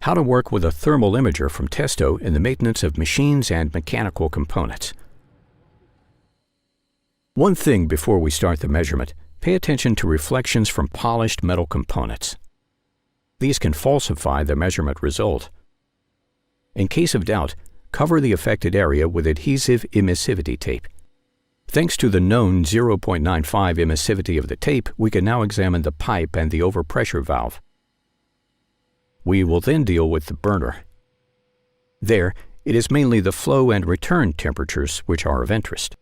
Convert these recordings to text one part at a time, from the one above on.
How to work with a thermal imager from Testo in the maintenance of machines and mechanical components. One thing before we start the measurement, pay attention to reflections from polished metal components. These can falsify the measurement result. In case of doubt, cover the affected area with adhesive emissivity tape. Thanks to the known 0.95 emissivity of the tape, we can now examine the pipe and the overpressure valve. We will then deal with the burner. There, it is mainly the flow and return temperatures which are of interest.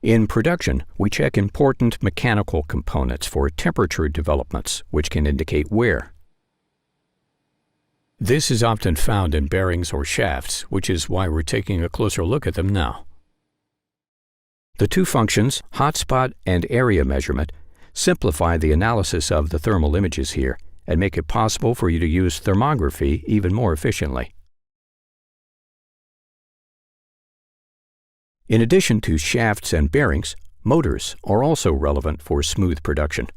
In production, we check important mechanical components for temperature developments, which can indicate wear. This is often found in bearings or shafts, which is why we're taking a closer look at them now. The two functions, hotspot and area measurement, simplify the analysis of the thermal images here and make it possible for you to use thermography even more efficiently. In addition to shafts and bearings, motors are also relevant for smooth production.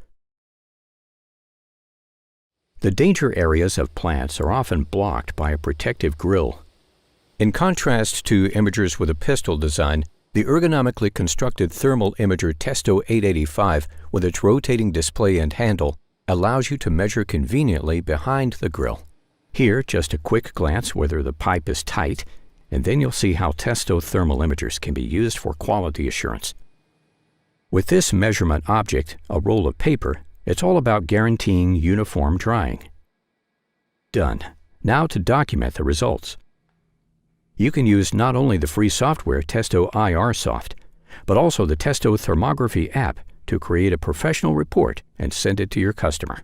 The danger areas of plants are often blocked by a protective grille. In contrast to imagers with a pistol design, the ergonomically constructed thermal imager Testo 885 with its rotating display and handle allows you to measure conveniently behind the grille. Here, just a quick glance whether the pipe is tight, and then you'll see how Testo thermal imagers can be used for quality assurance. With this measurement object, a roll of paper, it's all about guaranteeing uniform drying. Done. Now to document the results. You can use not only the free software Testo IR Soft, but also the Testo Thermography app to create a professional report and send it to your customer.